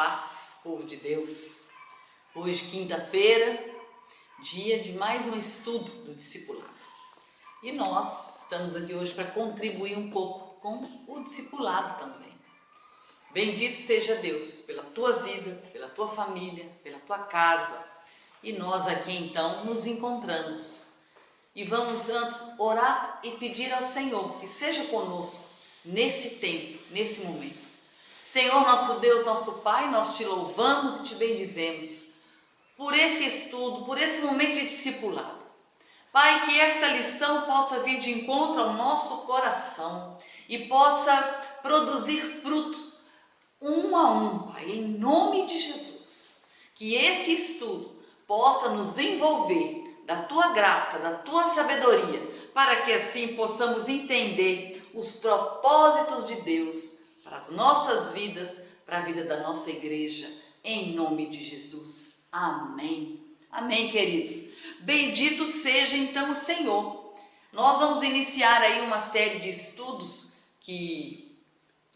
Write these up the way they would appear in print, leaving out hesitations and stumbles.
paz, povo de Deus. Hoje, quinta-feira, dia de mais um estudo do discipulado. E nós estamos aqui hoje para contribuir um pouco com o discipulado também. Bendito seja Deus pela tua vida, pela tua família, pela tua casa. E nós aqui então nos encontramos. E vamos antes orar e pedir ao Senhor que seja conosco nesse tempo, nesse momento. Senhor, nosso Deus, nosso Pai, nós te louvamos e te bendizemos por esse estudo, por esse momento de discipulado. Pai, que esta lição possa vir de encontro ao nosso coração e possa produzir frutos um a um, Pai, em nome de Jesus. Que esse estudo possa nos envolver da tua graça, da tua sabedoria, para que assim possamos entender os propósitos de Deus para as nossas vidas, para a vida da nossa igreja, em nome de Jesus. Amém. Amém, queridos. Bendito seja então o Senhor. Nós vamos iniciar aí uma série de estudos que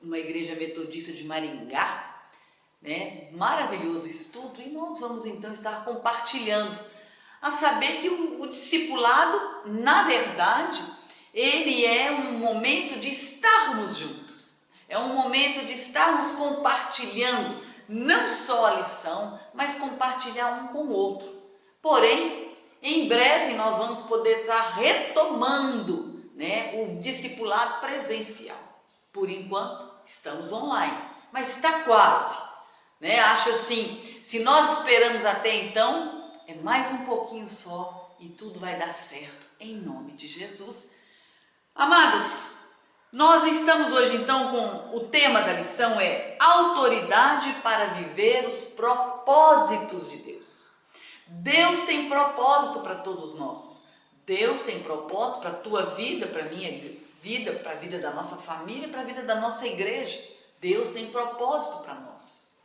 uma igreja metodista de Maringá, maravilhoso estudo, e nós vamos então estar compartilhando, a saber que o discipulado, na verdade, ele é um momento de estarmos juntos. É um momento de estarmos compartilhando não só a lição, mas compartilhar um com o outro. Porém, em breve nós vamos poder estar retomando o discipulado presencial. Por enquanto, estamos online, mas está quase. Acho assim, se nós esperamos até então, é mais um pouquinho só e tudo vai dar certo, em nome de Jesus. Amadas, nós estamos hoje então com o tema da lição é autoridade para viver os propósitos de Deus. Deus tem propósito para todos nós. Deus tem propósito para a tua vida, para a minha vida, para a vida da nossa família, para a vida da nossa igreja. Deus tem propósito para nós.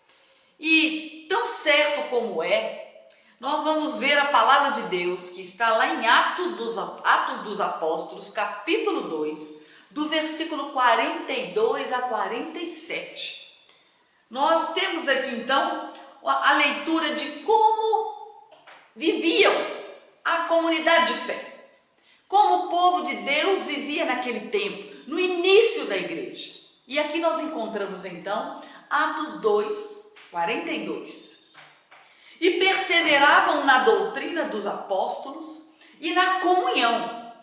E tão certo como nós vamos ver a palavra de Deus que está lá em Atos dos Apóstolos, capítulo 2, do versículo 42 a 47. Nós temos aqui então a leitura de como viviam a comunidade de fé, como o povo de Deus vivia naquele tempo, no início da igreja. E aqui nós encontramos então Atos 2, 42. E perseveravam na doutrina dos apóstolos e na comunhão,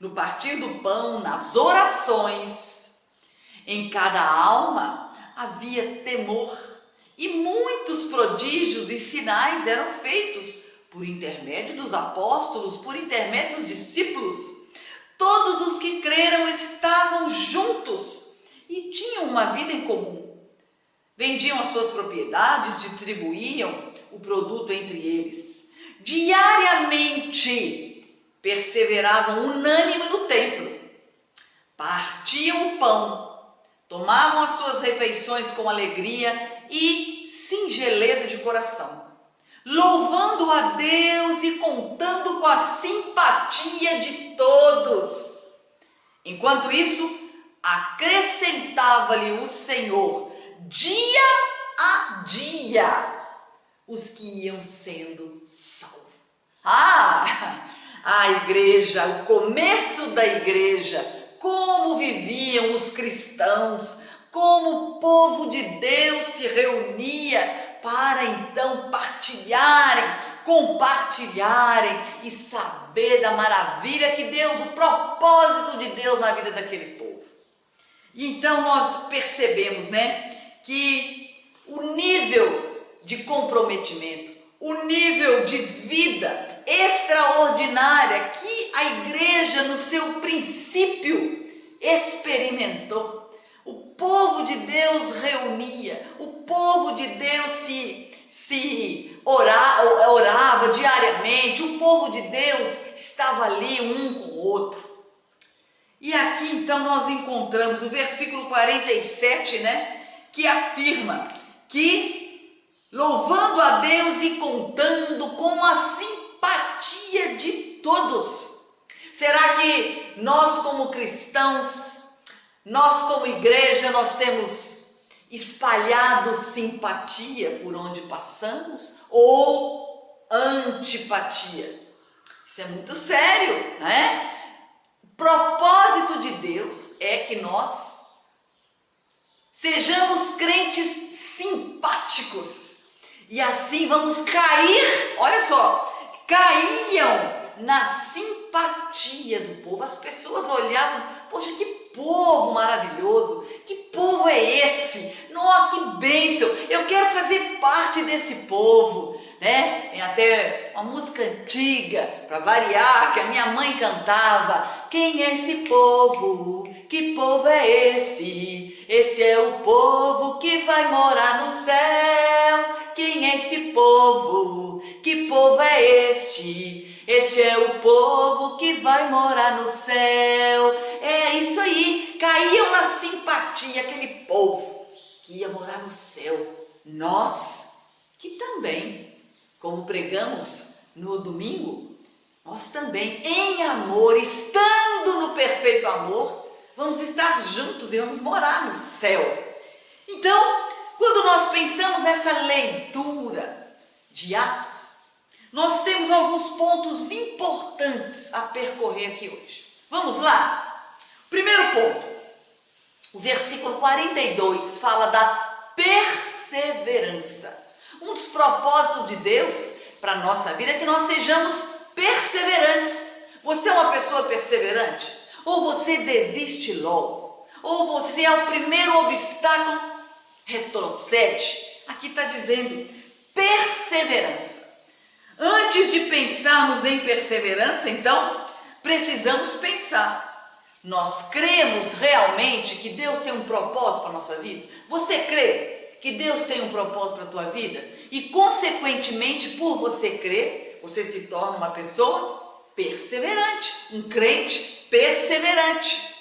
no partir do pão, nas orações. Em cada alma havia temor, e muitos prodígios e sinais eram feitos por intermédio dos apóstolos, por intermédio dos discípulos. Todos os que creram estavam juntos e tinham uma vida em comum. Vendiam as suas propriedades, distribuíam o produto entre eles. Diariamente perseveravam unânime no templo, partiam o pão, tomavam as suas refeições com alegria e singeleza de coração, louvando a Deus e contando com a simpatia de todos. Enquanto isso, acrescentava-lhe o Senhor, dia a dia, os que iam sendo salvos. A igreja, o começo da igreja, como viviam os cristãos, como o povo de Deus se reunia para então compartilharem e saber da maravilha que Deus, o propósito de Deus na vida daquele povo. E então nós percebemos, que o nível de comprometimento, o nível de vida extraordinária que a igreja no seu princípio experimentou. O povo de Deus reunia, o povo de Deus se orava diariamente, o povo de Deus estava ali um com o outro. E aqui então nós encontramos o versículo 47, que afirma que louvando a Deus e contando com a simpatia de todos. Será que nós como cristãos, nós como igreja, nós temos espalhado simpatia por onde passamos ou antipatia? Isso é muito sério, né? O propósito de Deus é que nós sejamos crentes simpáticos e assim vamos cair, olha só, caíam na simpatia do povo. As pessoas olhavam, poxa, que povo maravilhoso, que povo é esse? Nossa, que bênção, eu quero fazer parte desse povo, né? Tem até uma música antiga, para variar, que a minha mãe cantava. Quem é esse povo? Que povo é esse? Esse é o povo que vai morar no céu. Quem é esse povo? Que povo é este? Este é o povo que vai morar no céu. É isso aí, caíam na simpatia aquele povo que ia morar no céu. Nós, que também, como pregamos no domingo, nós também, em amor, estando no perfeito amor, vamos estar juntos e vamos morar no céu. Então, quando nós pensamos nessa leitura de Atos, nós temos alguns pontos importantes a percorrer aqui hoje. Vamos lá? Primeiro ponto, o versículo 42 fala da perseverança. Um dos propósitos de Deus para a nossa vida é que nós sejamos perseverantes. Você é uma pessoa perseverante? Ou você desiste logo? Ou você é o primeiro obstáculo, retrocede? Aqui está dizendo perseverança. Antes de pensarmos em perseverança, então, precisamos pensar. Nós cremos realmente que Deus tem um propósito para a nossa vida? Você crê que Deus tem um propósito para a tua vida? E, consequentemente, por você crer, você se torna uma pessoa perseverante, um crente perseverante.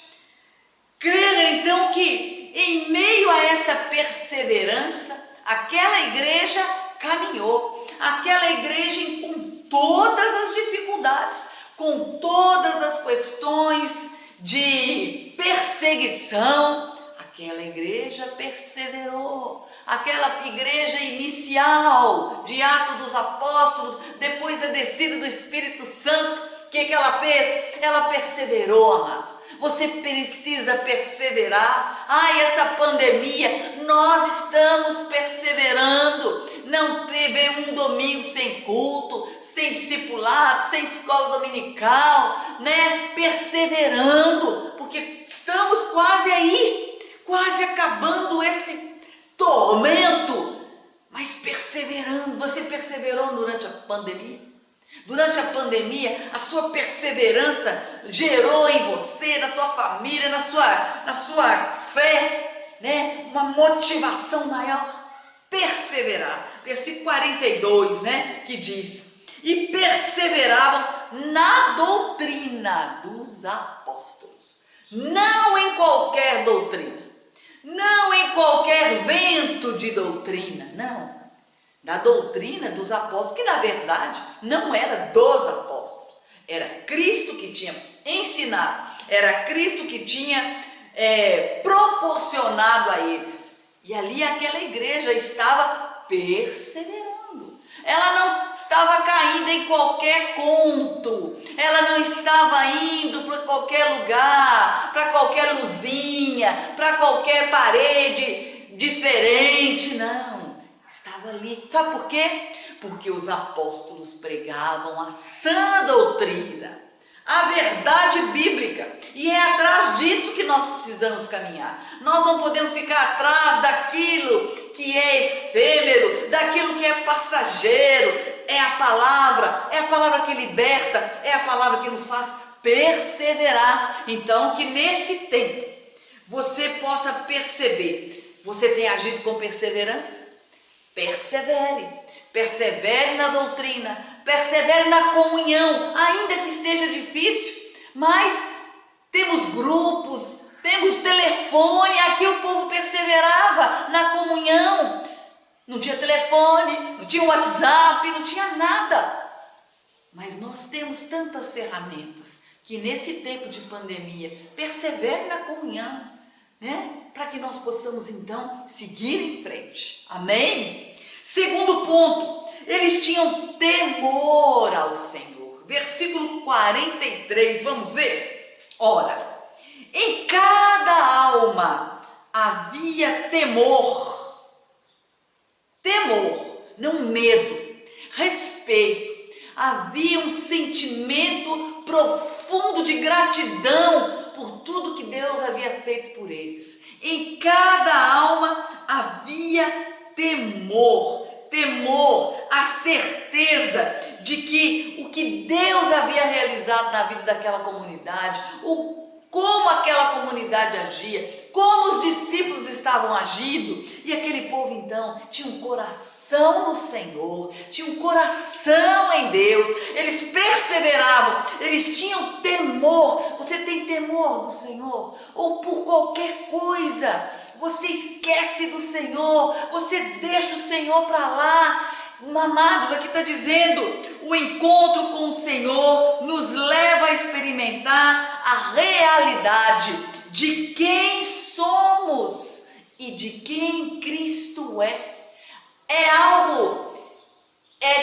Crer, então, que em meio a essa perseverança, aquela igreja caminhou. Aquela igreja, com todas as dificuldades, com todas as questões de perseguição, aquela igreja perseverou. Aquela igreja inicial de Atos dos Apóstolos, depois da descida do Espírito Santo, o que ela fez? Ela perseverou, amados. Você precisa perseverar. Ai, essa pandemia, nós estamos perseverando. Não teve um domingo sem culto, sem discipulado, sem escola dominical, né? Perseverando, porque estamos quase aí, quase acabando esse tormento, mas perseverando. Você perseverou durante a pandemia? Durante a pandemia, a sua perseverança gerou em você, na tua família, na sua fé, né? Uma motivação maior. Perseverar. Versículo 42, né? Que diz: e perseveravam na doutrina dos apóstolos. Não em qualquer doutrina. Não em qualquer vento de doutrina. Não. Da doutrina dos apóstolos, que na verdade não era dos apóstolos, era Cristo que tinha ensinado, era Cristo que tinha proporcionado a eles. E ali aquela igreja estava perseverando. Ela não estava caindo em qualquer conto, ela não estava indo para qualquer lugar, para qualquer luzinha, para qualquer parede diferente, não. Estava ali. Sabe por quê? Porque os apóstolos pregavam a sã doutrina, a verdade bíblica. E é atrás disso que nós precisamos caminhar. Nós não podemos ficar atrás daquilo que é efêmero, daquilo que é passageiro. É a palavra que liberta, é a palavra que nos faz perseverar. Então, que nesse tempo você possa perceber, você tem agido com perseverança? Persevere na doutrina, persevere na comunhão, ainda que esteja difícil, mas temos grupos, temos telefone, aqui o povo perseverava na comunhão, não tinha telefone, não tinha WhatsApp, não tinha nada, mas nós temos tantas ferramentas, que nesse tempo de pandemia, persevere na comunhão, né? Para que nós possamos então seguir em frente. Amém? Segundo ponto, eles tinham temor ao Senhor. Versículo 43, vamos ver? Ora, em cada alma havia temor, não medo, respeito. Havia um sentimento profundo de gratidão por tudo que Deus havia feito por eles. Em cada alma havia temor, a certeza de que o que Deus havia realizado na vida daquela comunidade, como aquela comunidade agia, como os discípulos estavam agindo, e aquele povo então tinha um coração no Senhor, tinha um coração em Deus, eles perseveravam, eles tinham temor. Você tem temor do Senhor? Ou por qualquer coisa, você esquece do Senhor, você deixa o Senhor para lá? Amados, aqui está dizendo, o encontro com o Senhor nos leva a experimentar a realidade de quem somos e de quem Cristo é. É algo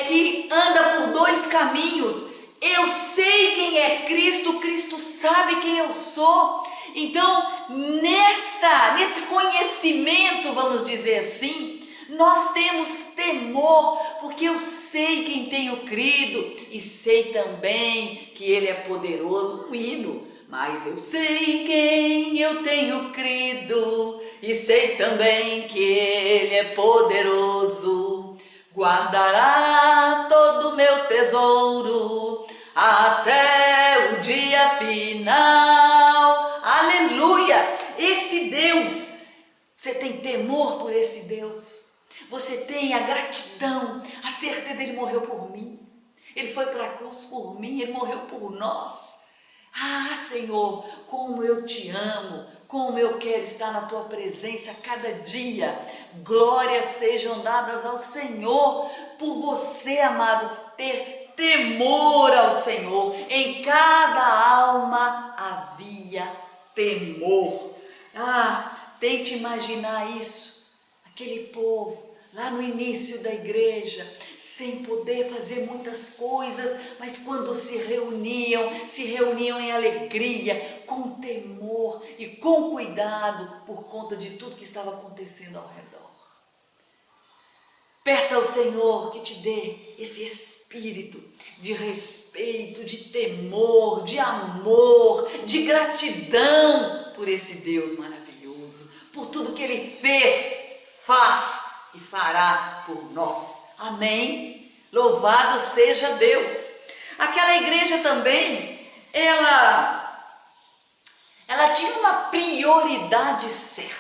que anda por dois caminhos. Eu sei quem é Cristo, Cristo sabe quem eu sou. Então, nesse conhecimento, vamos dizer assim, nós temos temor, porque eu sei quem tenho crido e sei também que Ele é poderoso. Um hino. Mas eu sei em quem eu tenho crido e sei também que Ele é poderoso. Guardará todo o meu tesouro até o dia final. Aleluia! Esse Deus, você tem temor por esse Deus? Você tem a gratidão, a certeza, Ele morreu por mim, Ele foi para a cruz por mim, Ele morreu por nós. Ah, Senhor, como eu te amo, como eu quero estar na tua presença cada dia. Glórias sejam dadas ao Senhor por você, amado, ter temor ao Senhor. Em cada alma havia temor. Tente imaginar isso, aquele povo lá no início da igreja, sem poder fazer muitas coisas, mas quando se reuniam em alegria, com temor e com cuidado por conta de tudo que estava acontecendo ao redor. Peça ao Senhor que te dê esse espírito de respeito, de temor, de amor, de gratidão por esse Deus maravilhoso, por tudo que Ele fez, faz e fará por nós. Amém? Louvado seja Deus. Aquela igreja também, ela tinha uma prioridade certa.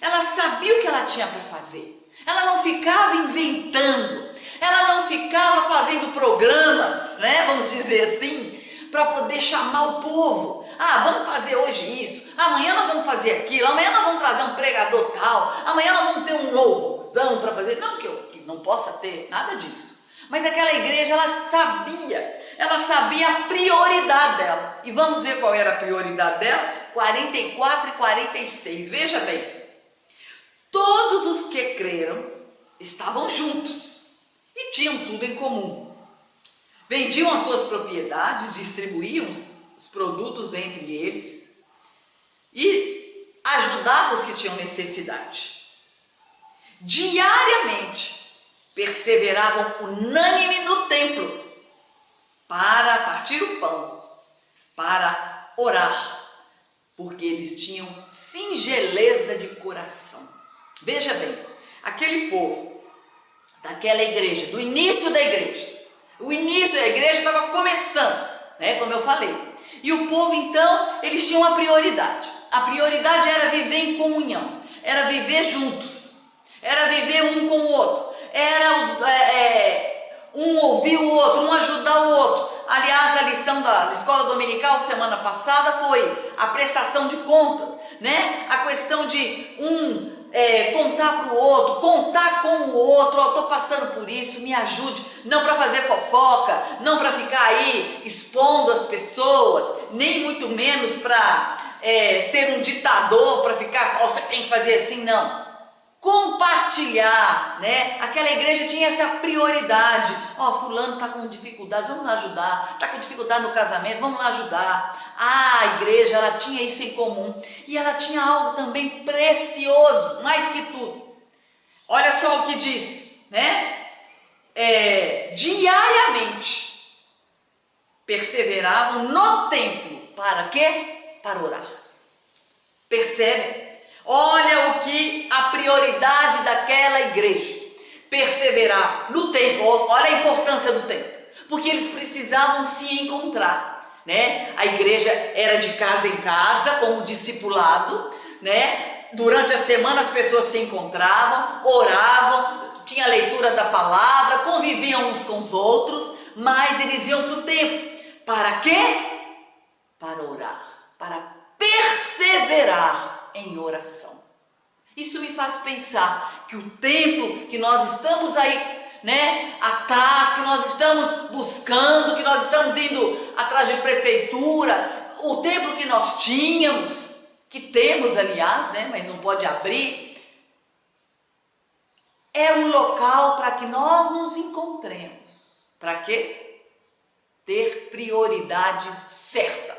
Ela sabia o que ela tinha para fazer. Ela não ficava inventando. Ela não ficava fazendo programas, né? Vamos dizer assim, para poder chamar o povo. Vamos fazer hoje isso, amanhã nós vamos fazer aquilo, amanhã nós vamos trazer um pregador tal, amanhã nós vamos ter um louvozão para fazer. Não que eu não possa ter nada disso, mas aquela igreja, ela sabia a prioridade dela. E vamos ver qual era a prioridade dela? 44 e 46, veja bem. Todos os que creram estavam juntos e tinham tudo em comum. Vendiam as suas propriedades, distribuíam os produtos entre eles e ajudavam os que tinham necessidade. Diariamente perseveravam unânime no templo para partir o pão, para orar, porque eles tinham singeleza de coração. Veja bem, aquele povo daquela igreja, do início da igreja, o início da igreja estava começando, né, como eu falei, e o povo então, eles tinham uma prioridade. A prioridade era viver em comunhão, era viver juntos, era viver um com o outro, era um ouvir o outro, um ajudar o outro. Aliás, a lição da escola dominical semana passada foi a prestação de contas, né? A questão de contar para o outro, contar com o outro. Estou passando por isso, me ajude. Não para fazer fofoca, não para ficar aí expondo as pessoas, nem muito menos para ser um ditador para ficar, você tem que fazer assim, não. Compartilhar, né? Aquela igreja tinha essa prioridade. Fulano está com dificuldade, vamos lá ajudar. Está com dificuldade no casamento, vamos lá ajudar. A igreja, ela tinha isso em comum. E ela tinha algo também precioso, mais que tudo. Olha só o que diz, né? Diariamente perseveravam no templo. Para quê? Para orar. Percebe? Olha o que a prioridade daquela igreja. Perseverar no templo. Olha a importância do templo. Porque eles precisavam se encontrar, né? A igreja era de casa em casa, como discipulado, né? Durante a semana as pessoas se encontravam, oravam, tinha leitura da palavra, conviviam uns com os outros, mas eles iam para o templo. Para quê? Para orar, para perseverar em oração. Isso me faz pensar que o templo que nós estamos aí, né, atrás, que nós estamos buscando, que nós estamos indo atrás de prefeitura, o templo que nós tínhamos, que temos aliás, né, mas não pode abrir, é um local para que nós nos encontremos. Para quê? Ter prioridade certa.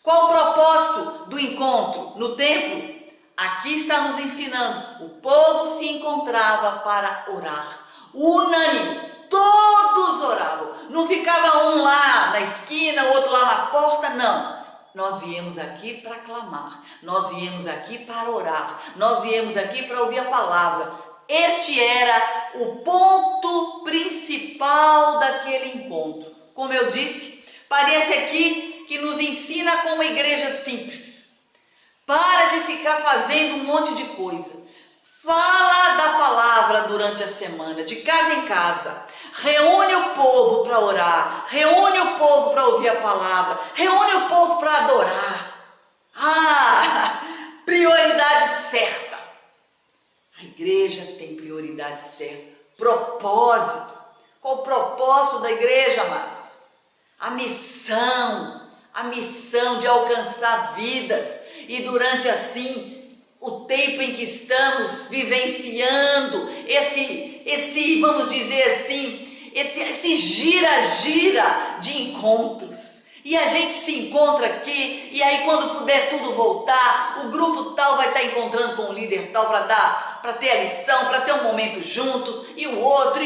Qual o propósito do encontro no templo? Aqui está nos ensinando, o povo se encontrava para orar, unânime, todos oravam, não ficava um lá na esquina, o outro lá na porta, não. Nós viemos aqui para clamar, nós viemos aqui para orar, nós viemos aqui para ouvir a palavra. Este era o ponto principal daquele encontro. Como eu disse, parece aqui que nos ensina como uma igreja simples. Para de ficar fazendo um monte de coisa. Fala da palavra durante a semana, de casa em casa. Reúne o povo para orar. Reúne o povo para ouvir a palavra. Reúne o povo para adorar. Prioridade certa. A igreja tem prioridade certa. Propósito. Qual o propósito da igreja, amados? A missão de alcançar vidas. E durante assim, o tempo em que estamos vivenciando esse vamos dizer assim, esse gira-gira de encontros. E a gente se encontra aqui, e aí quando puder tudo voltar, o grupo tal vai estar encontrando com o líder tal para ter a lição, para ter um momento juntos, e o outro,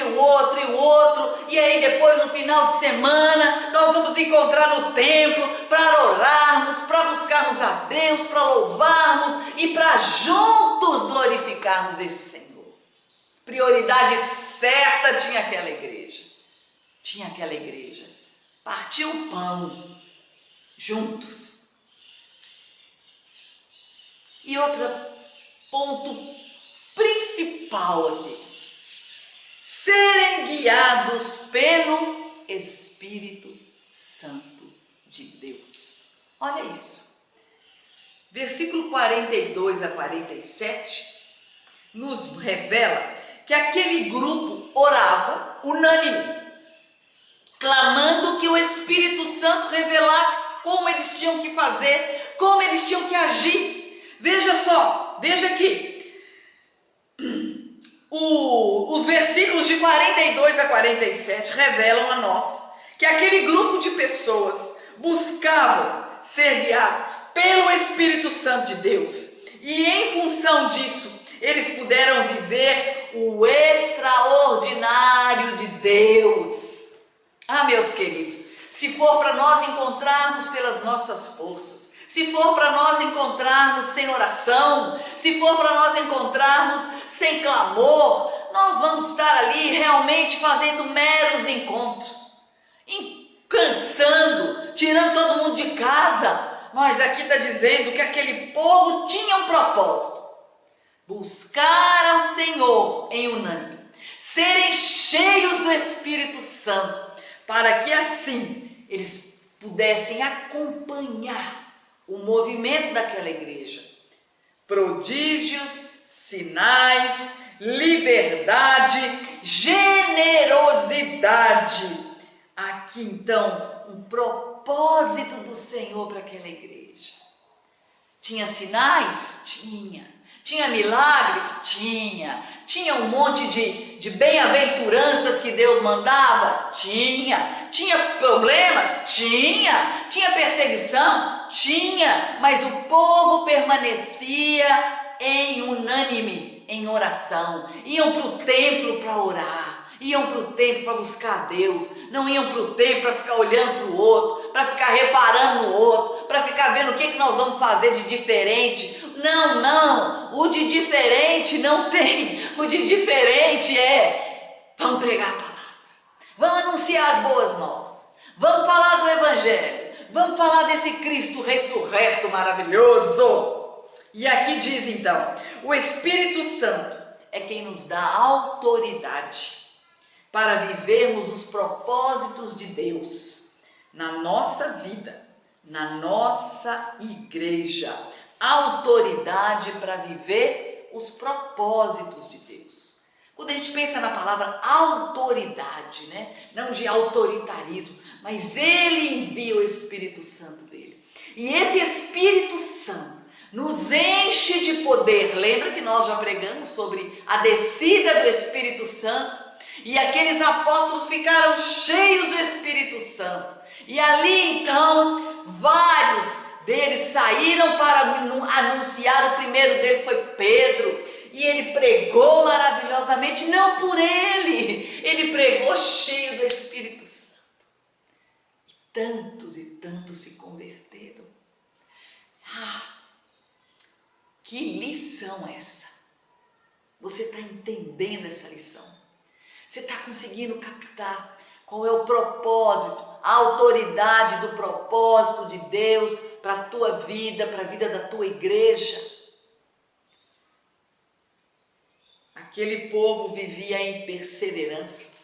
e aí depois no final de semana nós vamos encontrar no templo para orarmos, para buscarmos a Deus, para louvarmos e para juntos glorificarmos esse Senhor. Prioridade certa tinha aquela igreja. Partiu o pão juntos. E outro ponto principal aqui: serem guiados pelo Espírito Santo de Deus. Olha isso. Versículo 42 a 47 nos revela que aquele grupo orava unânime, clamando que o Espírito Santo revelasse como eles tinham que fazer, como eles tinham que agir. Veja só, veja aqui, os versículos de 42 a 47 revelam a nós que aquele grupo de pessoas buscavam ser guiados pelo Espírito Santo de Deus, e em função disso eles puderam viver o extraordinário de Deus. Meus queridos, se for para nós encontrarmos pelas nossas forças, se for para nós encontrarmos sem oração, se for para nós encontrarmos sem clamor, nós vamos estar ali realmente fazendo meros encontros, cansando, tirando todo mundo de casa. Mas aqui está dizendo que aquele povo tinha um propósito: buscar ao Senhor em unânime, serem cheios do Espírito Santo, para que assim eles pudessem acompanhar o movimento daquela igreja. Prodígios, sinais, liberdade, generosidade. Aqui então um propósito do Senhor para aquela igreja. Tinha sinais? Tinha. Tinha milagres? Tinha. Tinha um monte de bem-aventuranças que Deus mandava? Tinha. Tinha problemas? Tinha. Tinha perseguição? Tinha. Mas o povo permanecia em unânime, em oração. Iam para o templo para orar. Iam para o templo para buscar Deus. Não iam para o templo para ficar olhando para o outro, para ficar reparando no outro, para ficar vendo o que nós vamos fazer de diferente. Não, não, o de diferente não tem. O de diferente é: vamos pregar a palavra, vamos anunciar as boas novas, vamos falar do Evangelho, vamos falar desse Cristo ressurreto maravilhoso. E aqui diz então: o Espírito Santo é quem nos dá autoridade para vivermos os propósitos de Deus na nossa vida, na nossa igreja. Autoridade para viver os propósitos de Deus. Quando a gente pensa na palavra autoridade, né? Não de autoritarismo, mas Ele envia o Espírito Santo dele. E esse Espírito Santo nos enche de poder. Lembra que nós já pregamos sobre a descida do Espírito Santo? E aqueles apóstolos ficaram cheios do Espírito Santo. E ali então, vários deles saíram para anunciar. O primeiro deles foi Pedro. E ele pregou maravilhosamente, não por ele pregou cheio do Espírito Santo. E tantos se converteram. Que lição essa! Você está entendendo essa lição? Você está conseguindo captar qual é o propósito, a autoridade do propósito de Deus para a tua vida, para a vida da tua igreja? Aquele povo vivia em perseverança,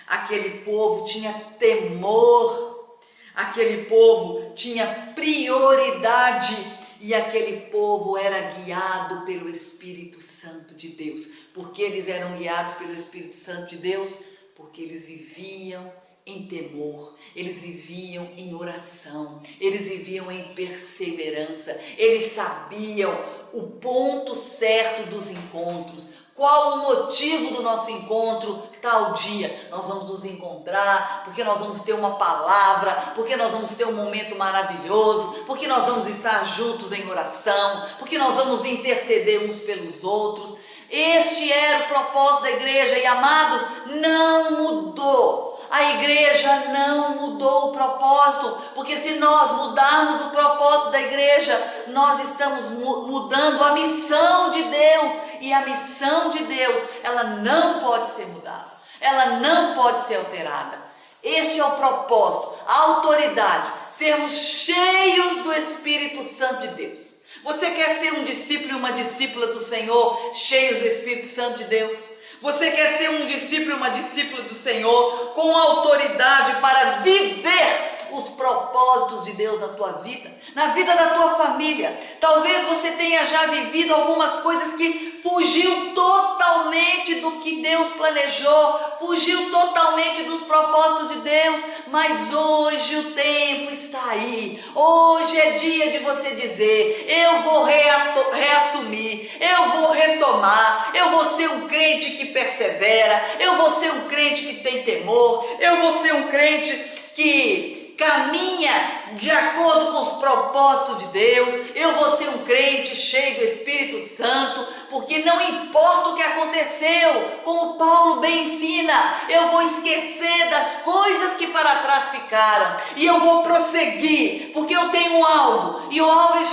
aquele povo tinha temor, aquele povo tinha prioridade e aquele povo era guiado pelo Espírito Santo de Deus. Por que eles eram guiados pelo Espírito Santo de Deus? Porque eles viviam em temor, eles viviam em oração, eles viviam em perseverança, eles sabiam o ponto certo dos encontros. Qual o motivo do nosso encontro tal dia? Nós vamos nos encontrar porque nós vamos ter uma palavra, porque nós vamos ter um momento maravilhoso, porque nós vamos estar juntos em oração, porque nós vamos interceder uns pelos outros. Este era o propósito da igreja e, amados, não mudou. A igreja não mudou o propósito, porque se nós mudarmos o propósito da igreja, nós estamos mudando a missão de Deus, e a missão de Deus, ela não pode ser mudada, ela não pode ser alterada. Este é o propósito, a autoridade, sermos cheios do Espírito Santo de Deus. Você quer ser um discípulo e uma discípula do Senhor, cheios do Espírito Santo de Deus? Você quer ser um discípulo e uma discípula do Senhor com autoridade para viver os propósitos de Deus na tua vida, na vida da tua família? Talvez você tenha já vivido algumas coisas que fugiu totalmente do que Deus planejou, fugiu totalmente dos propósitos de Deus, mas hoje o tempo está aí. Hoje é dia de você dizer: eu vou reassumir, eu vou retomar, eu vou ser um crente que persevera, eu vou ser um crente que tem temor, eu vou ser um crente que caminha de acordo com os propósitos de Deus. Eu vou ser um crente cheio do Espírito Santo, porque não importa o que aconteceu, como Paulo bem ensina, eu vou esquecer das coisas que para trás ficaram e eu vou prosseguir, porque eu tenho um alvo, e o alvo é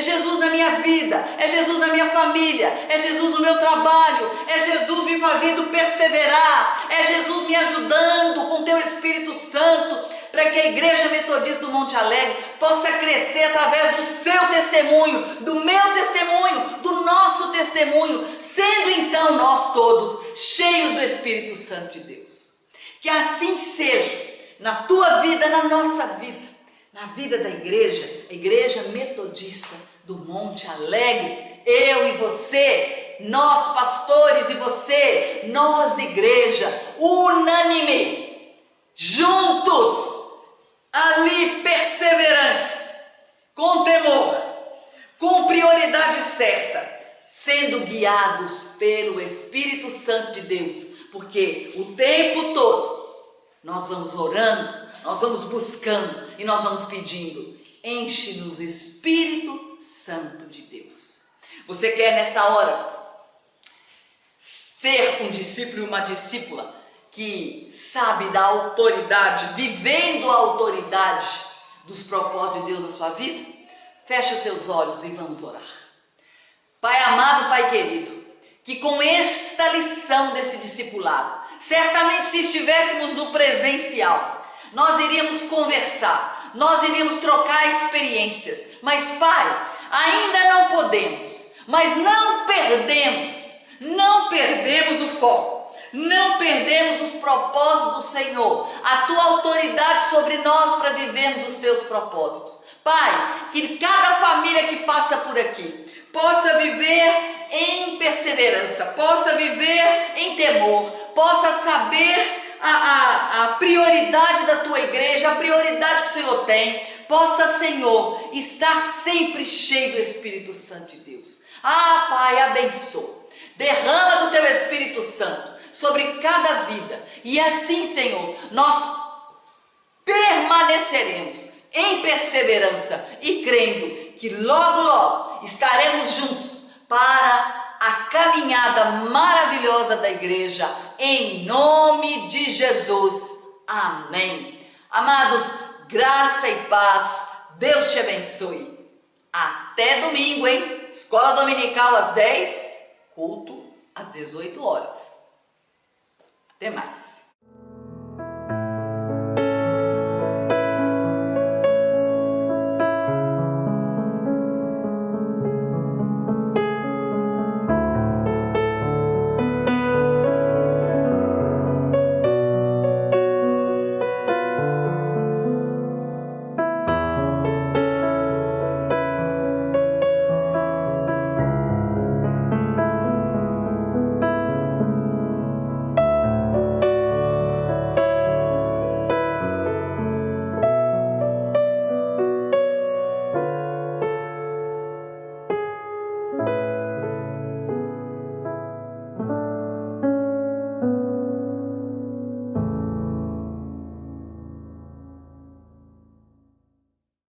Jesus na minha vida, é Jesus na minha família, é Jesus no meu trabalho, é Jesus me fazendo perseverar, é Jesus me ajudando com teu Espírito Santo, para que a Igreja Metodista do Monte Alegre possa crescer através do seu testemunho, do meu testemunho, do nosso testemunho, sendo então nós todos cheios do Espírito Santo de Deus. Que assim seja na tua vida, na nossa vida, na vida da igreja, a Igreja Metodista do Monte Alegre, eu e você, nós pastores e você, nós igreja, unânime, juntos, ali perseverantes, com temor, pelo Espírito Santo de Deus, porque o tempo todo nós vamos orando, nós vamos buscando e nós vamos pedindo: enche-nos, Espírito Santo de Deus. Você quer nessa hora ser um discípulo e uma discípula que sabe da autoridade, vivendo a autoridade dos propósitos de Deus na sua vida? Fecha os teus olhos e vamos orar. Pai amado, Pai querido, que com esta lição desse discipulado, certamente se estivéssemos no presencial, nós iríamos conversar, nós iríamos trocar experiências, mas Pai, ainda não podemos, mas não perdemos o foco, não perdemos os propósitos do Senhor, a Tua autoridade sobre nós para vivermos os Teus propósitos. Pai, que cada família que passa por aqui possa viver em perseverança, possa viver em temor, possa saber a prioridade da Tua igreja, a prioridade que o Senhor tem, possa, Senhor, estar sempre cheio do Espírito Santo de Deus. Pai, abençoa, derrama do Teu Espírito Santo sobre cada vida, e assim, Senhor, nós permaneceremos em perseverança e crendo que logo, logo estaremos juntos para a caminhada maravilhosa da igreja, em nome de Jesus. Amém. Amados, graça e paz, Deus te abençoe. Até domingo, hein? Escola Dominical às 10, culto às 18 horas. Até mais.